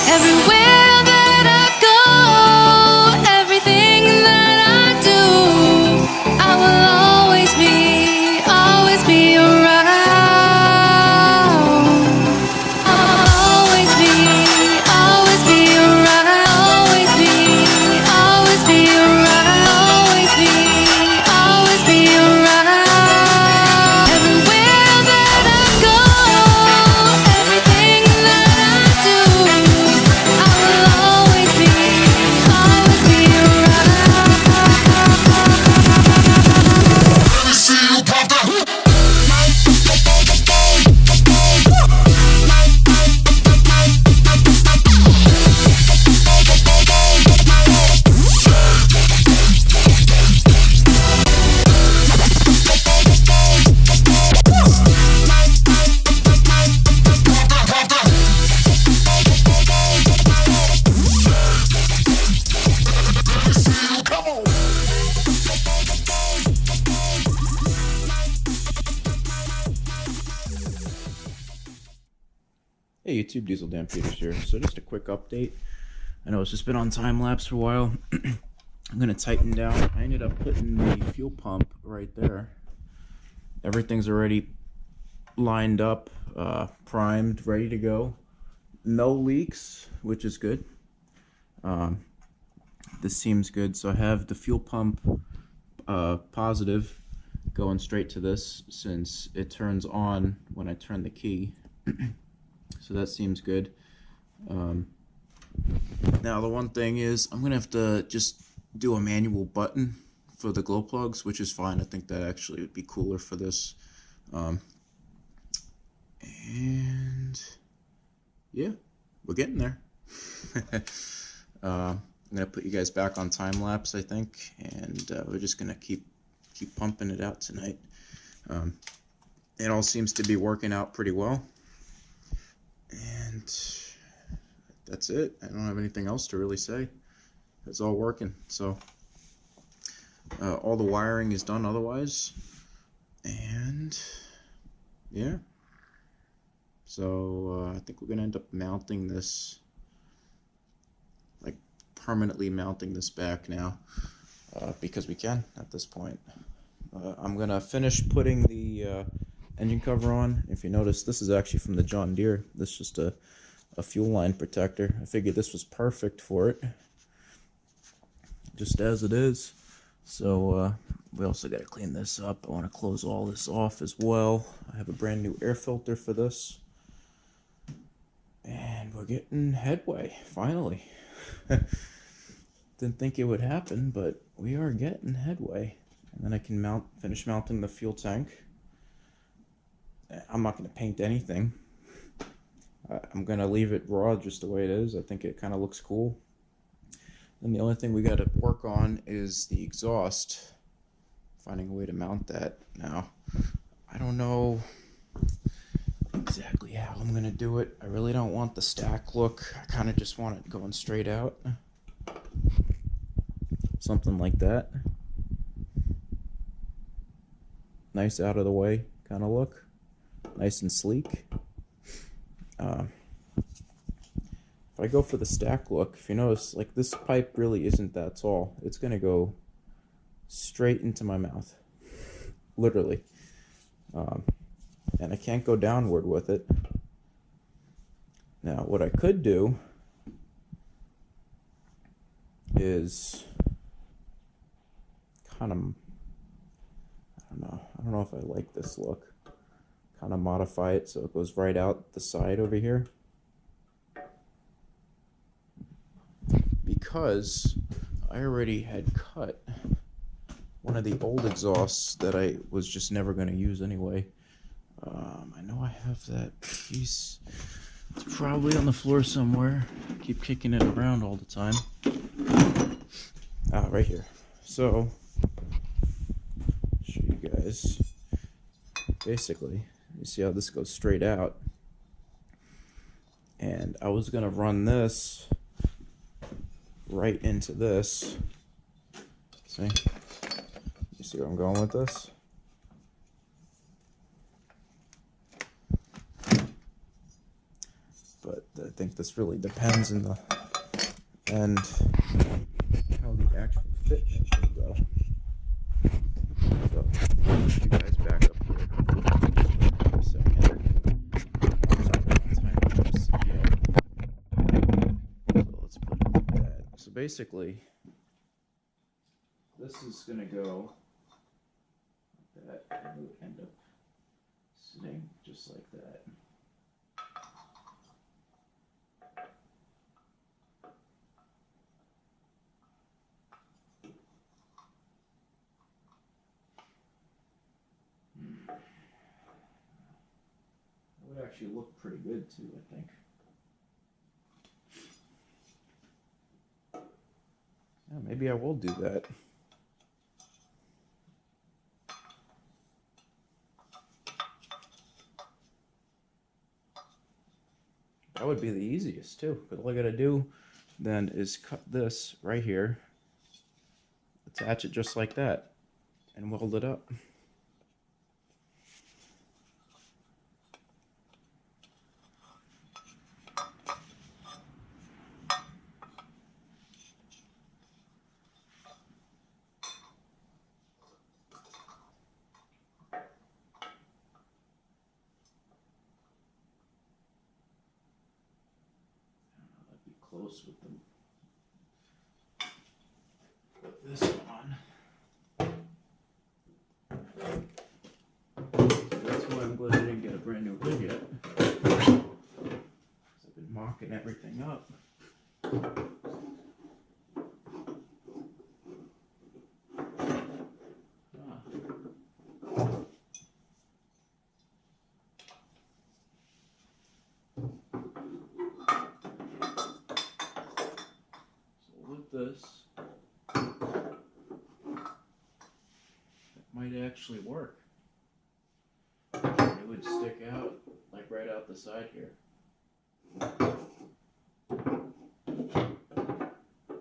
Everywhere that I go, everything that I do, I will always be around. Always be around. Always be around. Always be around. Everywhere that I go, everything that I do, I will always be around. Let me see you pop that. Hey YouTube, Diesel Dan Peters here. So just a quick update. I know it's just been on time lapse for a while. I'm gonna tighten down. I ended up putting the fuel pump right there. Everything's already lined up, primed, ready to go. No leaks, which is good. This seems good. So I have the fuel pump positive going straight to this since it turns on when I turn the key. So that seems good. Now the one thing is I'm gonna have to just do a manual button for the glow plugs, which is fine. I think that actually would be cooler for this. And yeah, we're getting there. I'm gonna put you guys back on time lapse, I think, and we're just gonna keep pumping it out tonight. It all seems to be working out pretty well. And that's it. I don't have anything else to really say. It's all working. So all the wiring is done otherwise. And yeah. So I think we're going to end up mounting this, like permanently mounting this back now, because we can at this point. I'm going to finish putting the engine cover on. If you notice, this is actually from the John Deere. This is just a fuel line protector. I figured this was perfect for it, just as it is. So we also got to clean this up. I want to close all this off as well. I have a brand new air filter for this, and we're getting headway finally. Didn't think it would happen, but we are getting headway. And then I can finish mounting the fuel tank. I'm not going to paint anything. I'm going to leave it raw just the way it is. I think it kind of looks cool. And the only thing we got to work on is the exhaust. Finding a way to mount that. Now, I don't know exactly how I'm going to do it. I really don't want the stack look. I kind of just want it going straight out. Something like that. Nice out of the way kind of look. Nice and sleek. If I go for the stack look, if you notice, like this pipe really isn't that tall. It's gonna go straight into my mouth, literally. And I can't go downward with it. Now, what I could do is kind of, I don't know if I like this look. Kind of modify it so it goes right out the side over here, because I already had cut one of the old exhausts that I was just never going to use anyway. I know I have that piece. It's probably on the floor somewhere. I keep kicking it around all the time. Right here. So show you guys. Basically, you see how this goes straight out, and I was gonna run this right into this. See? You see where I'm going with this? but I think this really depends in the end how the actual fitment will go. So, let you guys back up here for a second. I'm not on time lapse yet. So let's put it like that. So basically, this is going to go like that, and it would end up sitting just like that. It would actually look pretty good too, I think. Yeah, maybe I will do that. That would be the easiest too, because all I gotta do then is cut this right here, attach it just like that, and weld it up. I'd be close with them. Put this on. That's why I'm glad I didn't get a brand new hood yet. I've been mocking everything up. This, it might actually work. It would stick out like right out the side here.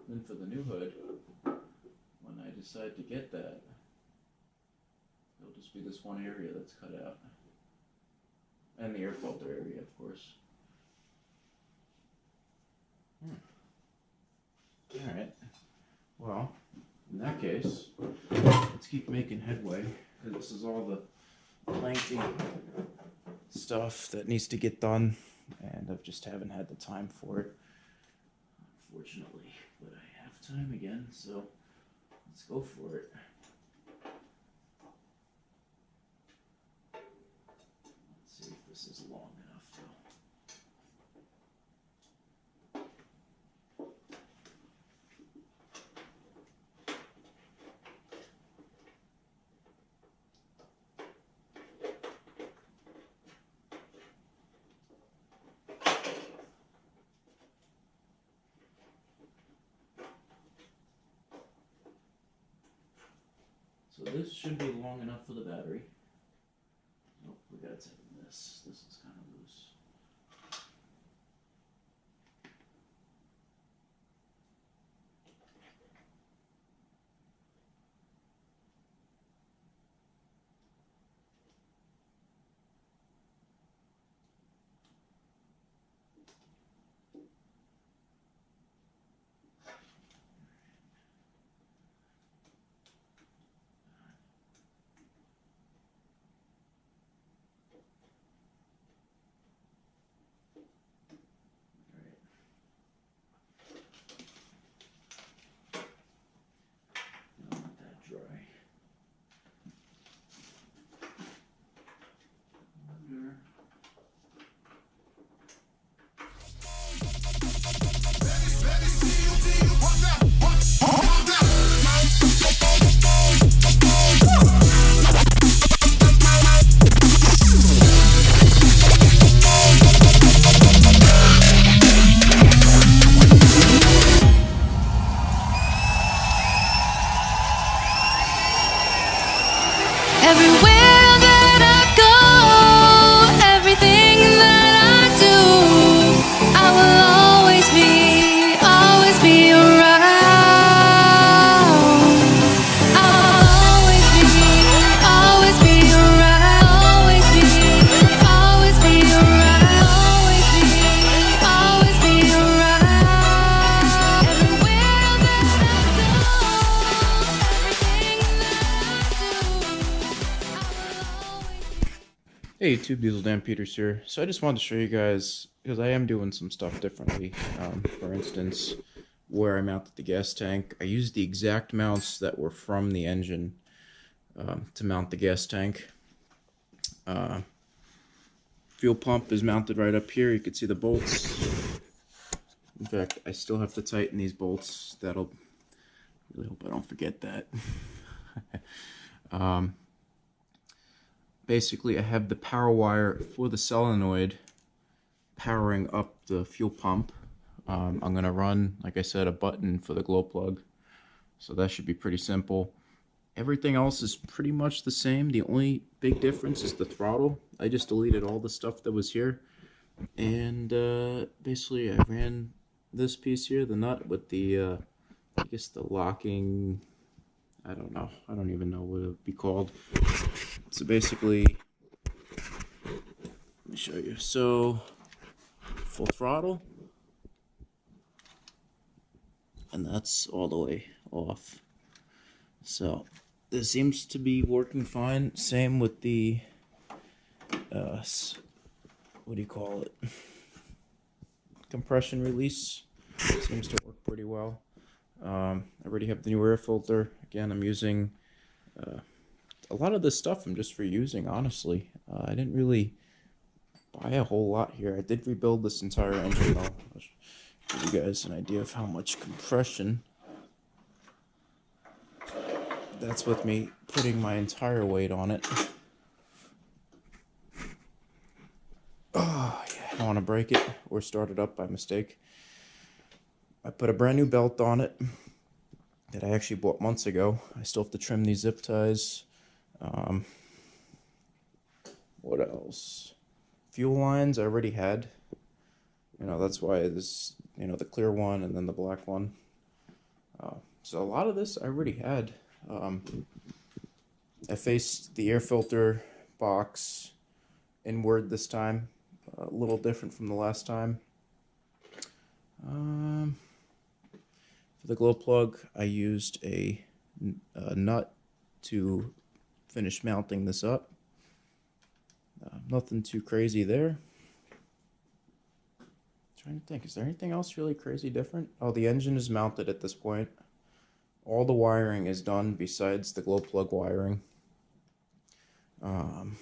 Then for the new hood, when I decide to get that, it'll just be this one area that's cut out. And the air filter area, of course. Alright. Well, in that case, let's keep making headway, because this is all the lengthy stuff that needs to get done, and I just haven't had the time for it, unfortunately. But I have time again, so let's go for it. Let's see if this is long enough, though. So this should be long enough for the battery. Nope, we gotta tighten this. This is kind of loose. Hey YouTube, Diesel Dan Peters here. So I just wanted to show you guys, because I am doing some stuff differently. For instance, where I mounted the gas tank, I used the exact mounts that were from the engine to mount the gas tank. Fuel pump is mounted right up here. You can see the bolts. In fact, I still have to tighten these bolts. That'll really hope I don't forget that. Basically, I have the power wire for the solenoid powering up the fuel pump. I'm going to run, like I said, a button for the glow plug. So that should be pretty simple. Everything else is pretty much the same. The only big difference is the throttle. I just deleted all the stuff that was here. And basically, I ran this piece here, the nut with the, I guess the locking, I don't know. I don't even know what it would be called. So basically, let me show you. So, full throttle. And that's all the way off. So, this seems to be working fine. Same with the, what do you call it? Compression release. Seems to work pretty well. I already have the new air filter. Again, I'm using a lot of this stuff I'm just reusing, honestly. I didn't really buy a whole lot here. I did rebuild this entire engine though. I'll give you guys an idea of how much compression. That's with me putting my entire weight on it. Oh, yeah, I don't want to break it or start it up by mistake. I put a brand new belt on it that I actually bought months ago. I still have to trim these zip ties. What else? Fuel lines I already had. You know, that's why this, you know, the clear one and then the black one. So a lot of this I already had. I faced the air filter box inward this time. A little different from the last time. For the glow plug, I used a nut to finish mounting this up. Nothing too crazy there. Trying to think, is there anything else really crazy different? Oh, the engine is mounted at this point. All the wiring is done besides the glow plug wiring. And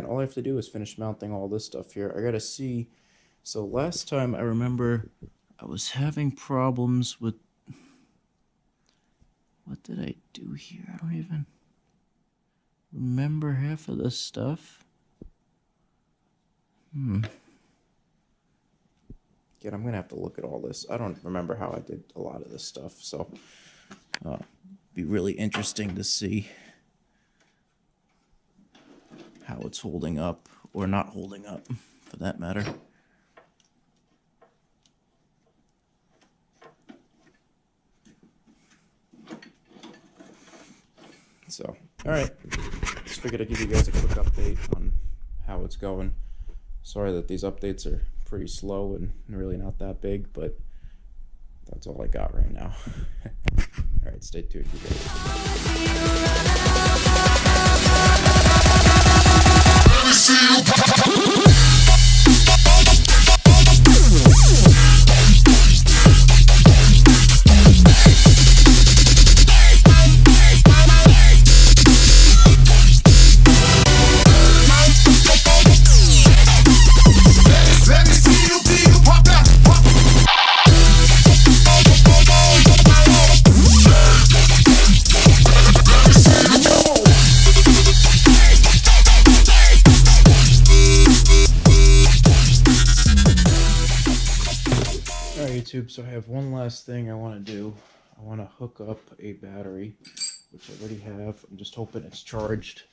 all I have to do is finish mounting all this stuff here. I gotta see. So last time I remember I was having problems with, what did I do here? I don't even remember half of this stuff. Again, I'm gonna have to look at all this. I don't remember how I did a lot of this stuff, so be really interesting to see how it's holding up, or not holding up, for that matter. So, alright, just figured I'd give you guys a quick update on how it's going. Sorry that these updates are pretty slow and really not that big, but that's all I got right now. Alright, stay tuned, you guys. Let me see you pop. YouTube, so I have one last thing I want to do. I want to hook up a battery, which I already have. I'm just hoping it's charged.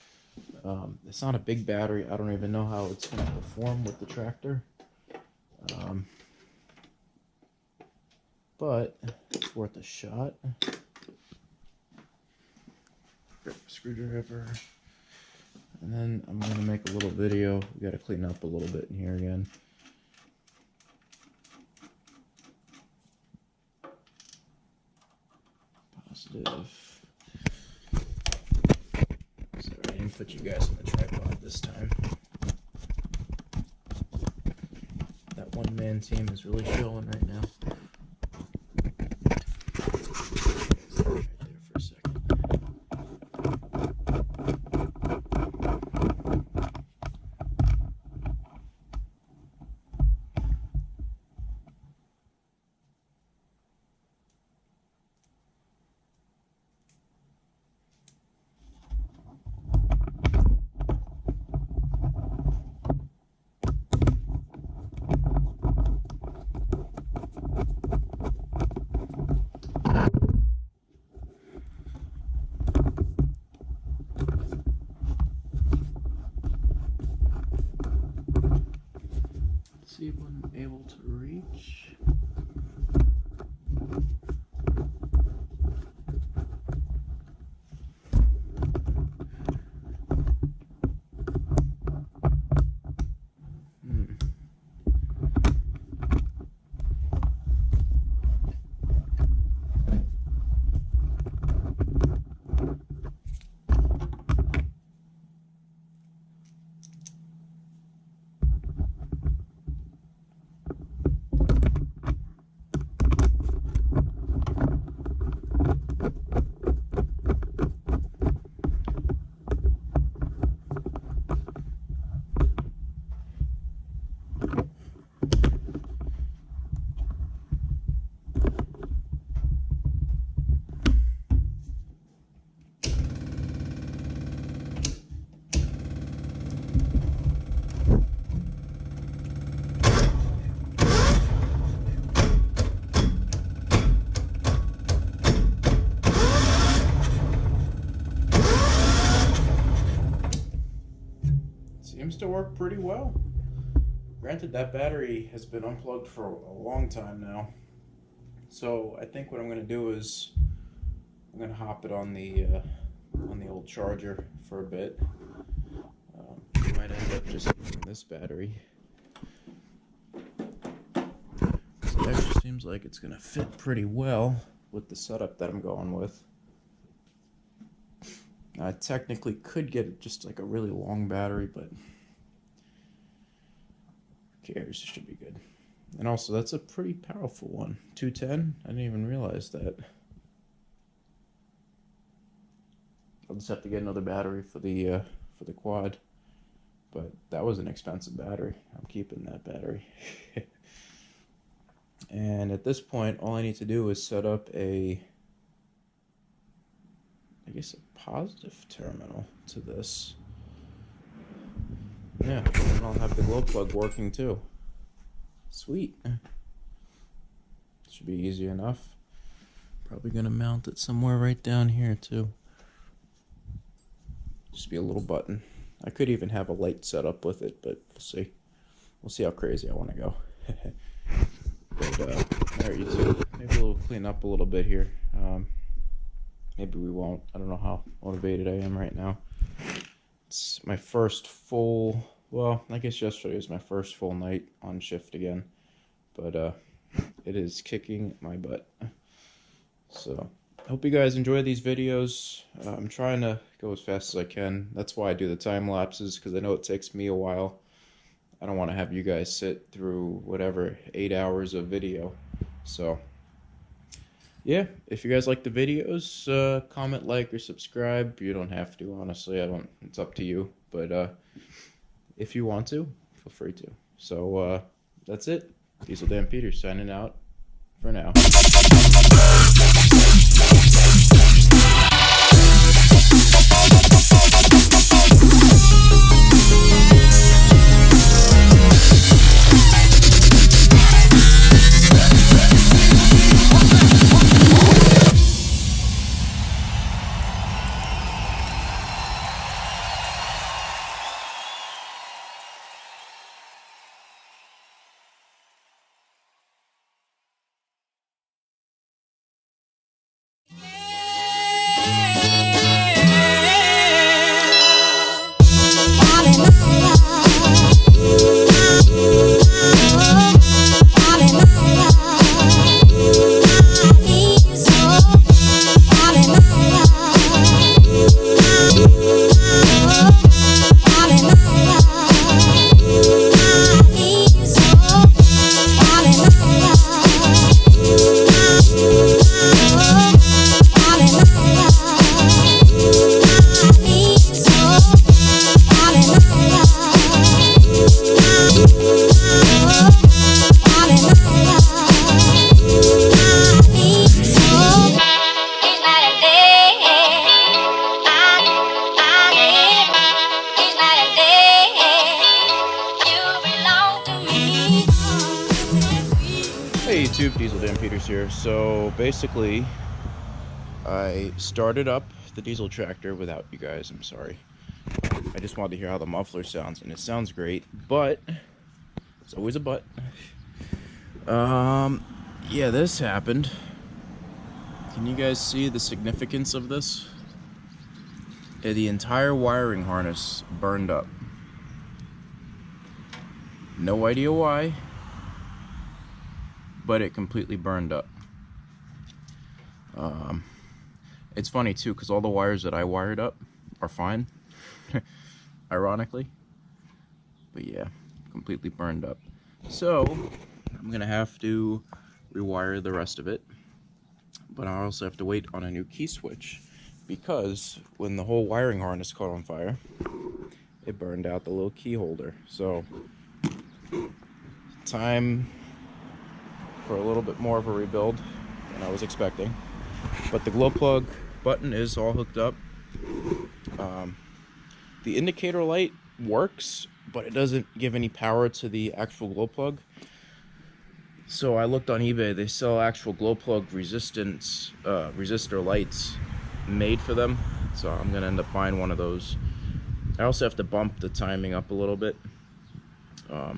It's not a big battery. I don't even know how it's going to perform with the tractor. But it's worth a shot. Grab a screwdriver. And then I'm going to make a little video. We got to clean up a little bit in here again. Positive. put you guys on the tripod this time. That one-man team is really showing right now. Right there for a second. See if I'm able to reach. Seems to work pretty well. Granted, that battery has been unplugged for a long time now. So I think what I'm going to do is I'm going to hop it on the old charger for a bit. I might end up just using this battery. It actually seems like it's going to fit pretty well with the setup that I'm going with. I technically could get just like a really long battery, but who cares? It should be good. And also, that's a pretty powerful one. 210? I didn't even realize that. I'll just have to get another battery for the quad. But that was an expensive battery. I'm keeping that battery. And at this point, all I need to do is set up a positive terminal to this. Yeah, and I'll have the glow plug working too. Sweet. Should be easy enough. Probably gonna mount it somewhere right down here too. Just be a little button. I could even have a light set up with it, but we'll see. We'll see how crazy I want to go. But alright, YouTube. Maybe we'll clean up a little bit here. Maybe we won't. I don't know how motivated I am right now. It's my first full, well, I guess yesterday was my first full night on shift again. But it is kicking my butt. So, I hope you guys enjoy these videos. I'm trying to go as fast as I can. That's why I do the time lapses, because I know it takes me a while. I don't want to have you guys sit through whatever 8 hours of video. So, yeah, if you guys like the videos, comment, like, or subscribe. You don't have to, honestly. It's up to you. But if you want to, feel free to. So that's it. Diesel Dan Peters signing out for now. YouTube, Diesel Dan Peters here. So basically, I started up the diesel tractor without you guys, I'm sorry. I just wanted to hear how the muffler sounds, and it sounds great, but, it's always a but. Yeah, this happened. Can you guys see the significance of this? The entire wiring harness burned up. No idea why, but it completely burned up. It's funny too, because all the wires that I wired up are fine, ironically. But yeah, completely burned up. So, I'm gonna have to rewire the rest of it. But I also have to wait on a new key switch, because when the whole wiring harness caught on fire, it burned out the little key holder. So, time for a little bit more of a rebuild than I was expecting. But the glow plug button is all hooked up. The indicator light works, but it doesn't give any power to the actual glow plug. So I looked on eBay, they sell actual glow plug resistor lights made for them. So I'm gonna end up buying one of those. I also have to bump the timing up a little bit. I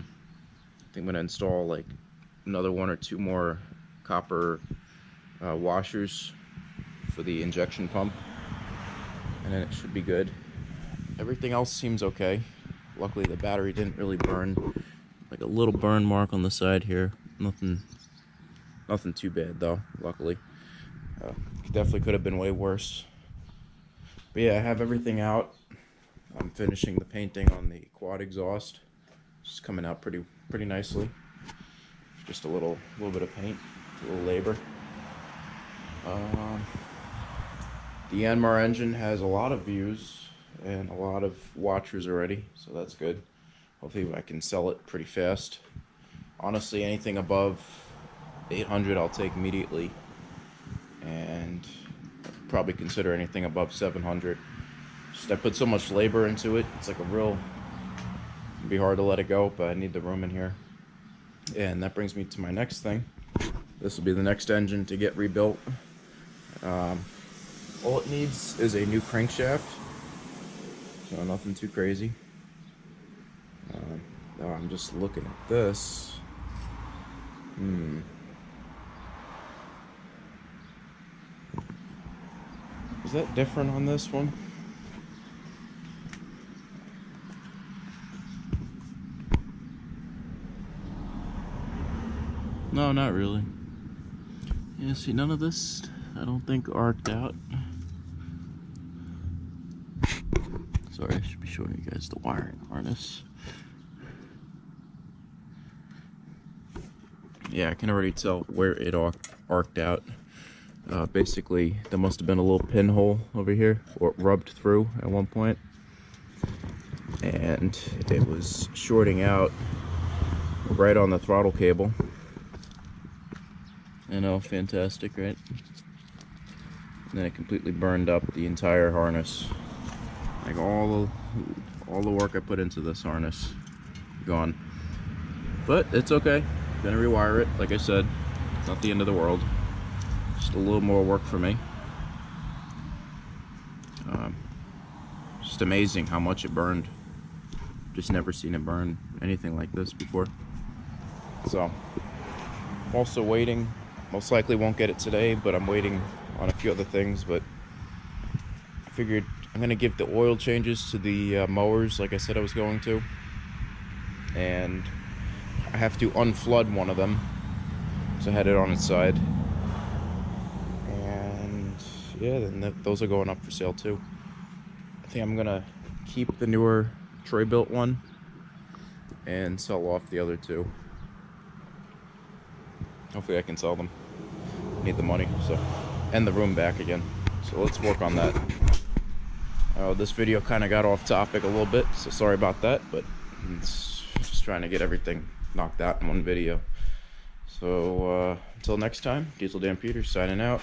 think I'm gonna install like another 1 or 2 more copper washers for the injection pump, and then it should be good. Everything else seems okay. Luckily the battery didn't really burn. Like a little burn mark on the side here. Nothing too bad though, luckily. Definitely could have been way worse. But yeah, I have everything out. I'm finishing the painting on the quad exhaust. It's coming out pretty nicely. Just a little bit of paint, a little labor. The Yanmar engine has a lot of views and a lot of watchers already, so that's good. Hopefully I can sell it pretty fast. Honestly, anything above 800 I'll take immediately, and probably consider anything above 700. Just I put so much labor into it, it's like it'd be hard to let it go, but I need the room in here. And that brings me to my next thing. This will be the next engine to get rebuilt. All it needs is a new crankshaft, so nothing too crazy. Now I'm just looking at this. Is that different on this one? No, not really. Yeah, see, none of this, I don't think, arced out. Sorry, I should be showing you guys the wiring harness. Yeah, I can already tell where it arced out. Basically, there must have been a little pinhole over here, or rubbed through at one point. And it was shorting out right on the throttle cable. I know, fantastic, right? And then it completely burned up the entire harness. Like all the work I put into this harness, gone. But it's okay. Gonna rewire it. Like I said, not the end of the world. Just a little more work for me. Just amazing how much it burned. Just never seen it burn anything like this before. So, I'm also waiting. Most likely won't get it today, but I'm waiting on a few other things. But I figured I'm gonna give the oil changes to the mowers, like I said I was going to, and I have to unflood one of them, so I had it on its side. And yeah, then those are going up for sale too. I think I'm gonna keep the newer Troy-built one and sell off the other two. Hopefully I can sell them. Need the money, so, and the room back again. So let's work on that. This video kind of got off topic a little bit, so sorry about that, but it's just trying to get everything knocked out in one video. So until next time, Diesel Dan Peters signing out.